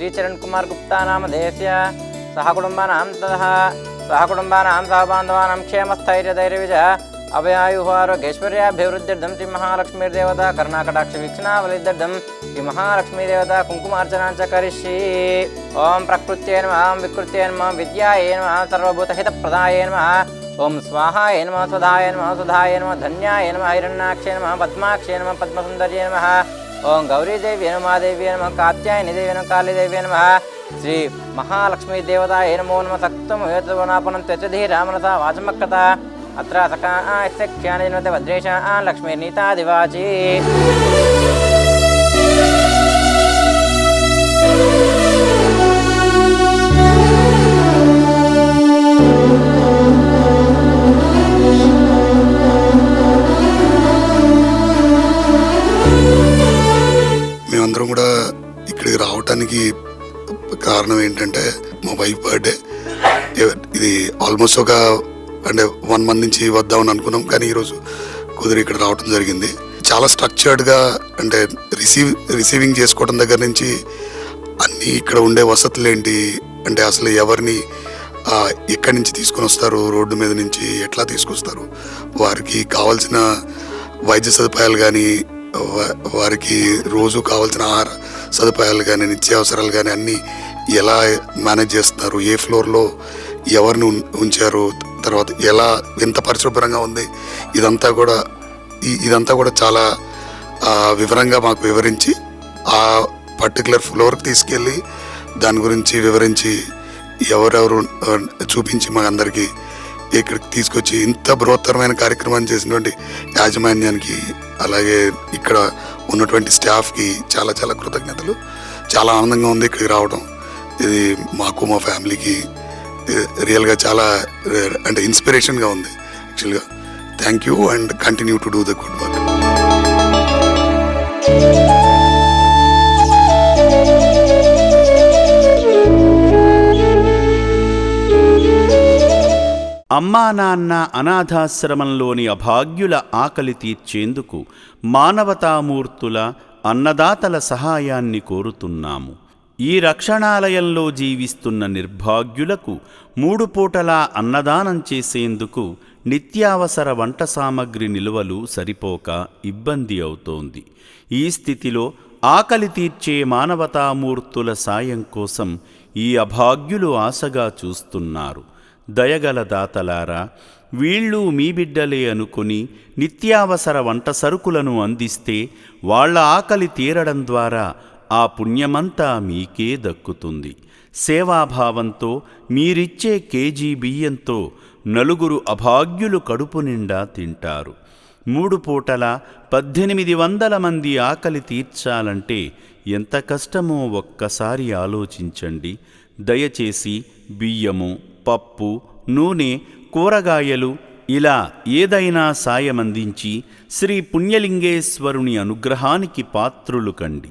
श्रीचरणकुमार गुप्ता नामधेयस्य सहकुटुम्बानां ततः सहकुटुम्बानां सहबान्धवानां क्षेमस्थैर्यधैर्यविजय अभयायुः आरोग्यैश्वर्याभिवृद्ध्यर्थं श्रीमहालक्ष्मीर्देवता कर्णाकटाक्षवीक्षणावलिद्धर्थं श्रीमहालक्ष्मीदेवता कुङ्कुमार्चनां च करिष्ये। ॐ प्रकृत्यै नमः, विकृत्यै नमः, विद्यायै नमः, सर्वभूतहितप्रदायै नमः। ओम स्वाहाय नमः, स्वधाय नमः, सुधाय नमः, धन्याय नमः, हिरण्याक्षय नमः, पद्माक्षय नमः, पद्मसुंदर्ये नमः। ओम गौरीदेव्यै नमः, देव्यै नमः, कात्यायनी देव्यै नमः, कालीदेव्यै नमः। श्री महालक्ष्मी देवताय नमो नमः। सक्तं हेतुवनापनं त्यजधीरामनसा वाचमक्कता अत्र सकास्य ख्यानजनते भद्रेशा लक्ष्मीर्नीतादिवाची। మేమందరం కూడా ఇక్కడికి రావటానికి కారణం ఏంటంటే మా వైఫ్ బర్త్డే. ఇది ఆల్మోస్ట్ ఒక 1 మంత్ నుంచి వద్దామని అనుకున్నాం, కానీ ఈరోజు కుదిరి ఇక్కడ రావడం జరిగింది. చాలా స్ట్రక్చర్డ్గా రిసీవింగ్ చేసుకోవడం దగ్గర నుంచి అన్నీ ఇక్కడ ఉండే వసతులు ఏంటి అంటే అసలు ఎవరిని ఎక్కడి నుంచి తీసుకొని వస్తారు, రోడ్డు మీద నుంచి ఎట్లా తీసుకొస్తారు, వారికి కావాల్సిన వైద్య సదుపాయాలు కానీ వారికి రోజు కావాల్సిన ఆహార సదుపాయాలు కానీ నిత్యావసరాలు కానీ అన్నీ ఎలా మేనేజ్ చేస్తున్నారు, ఏ ఫ్లోర్లో ఎవరిని ఉంచారు, తర్వాత ఎలా ఎంత పరిశుభ్రంగా ఉంది, ఇదంతా కూడా చాలా వివరంగా మాకు వివరించి ఆ పర్టికులర్ ఫ్లోర్కి తీసుకెళ్ళి దాని గురించి వివరించి ఎవరెవరు చూపించి మా అందరికీ ఇక్కడికి తీసుకొచ్చి ఇంత బృహత్తరమైన కార్యక్రమాన్ని చేసినటువంటి యాజమాన్యానికి అలాగే ఇక్కడ ఉన్నటువంటి స్టాఫ్కి చాలా చాలా కృతజ్ఞతలు. చాలా ఆనందంగా ఉంది ఇక్కడికి రావడం. ఇది మాకు మా ఫ్యామిలీకి రియల్గా చాలా ఇన్స్పిరేషన్గా ఉంది యాక్చువల్గా. Thank you and continue to do the good work. అమ్మా నాన్న అనాథాశ్రమంలోని అభాగ్యుల ఆకలి తీర్చేందుకు మానవతామూర్తుల అన్నదాతల సహాయాన్ని కోరుతున్నాము. ఈ రక్షణాలయంలో జీవిస్తున్న నిర్భాగ్యులకు 3 పూటలా అన్నదానం చేసేందుకు నిత్యావసర వంట సామగ్రి నిల్వలు సరిపోక ఇబ్బంది అవుతోంది. ఈ స్థితిలో ఆకలి తీర్చే మానవతామూర్తుల సాయం కోసం ఈ అభాగ్యులు ఆశగా చూస్తున్నారు. దయగల దాతలారా, వీళ్ళు మీ బిడ్డలే అనుకుని నిత్యావసర వంట సరుకులను అందిస్తే వాళ్ల ఆకలి తీరడం ద్వారా ఆ పుణ్యమంతా మీకే దక్కుతుంది. సేవాభావంతో మీరిచ్చే కేజీ బియ్యంతో 4 అభాగ్యులు కడుపు నిండా తింటారు. 3 పూటల 1800 మంది ఆకలి తీర్చాలంటే ఎంత కష్టమో ఒక్కసారి ఆలోచించండి. దయచేసి బియ్యము, పప్పు, నూనె, కూరగాయలు ఇలా ఏదైనా సాయమందించి శ్రీ పుణ్యలింగేశ్వరుని అనుగ్రహానికి పాత్రులు కండి.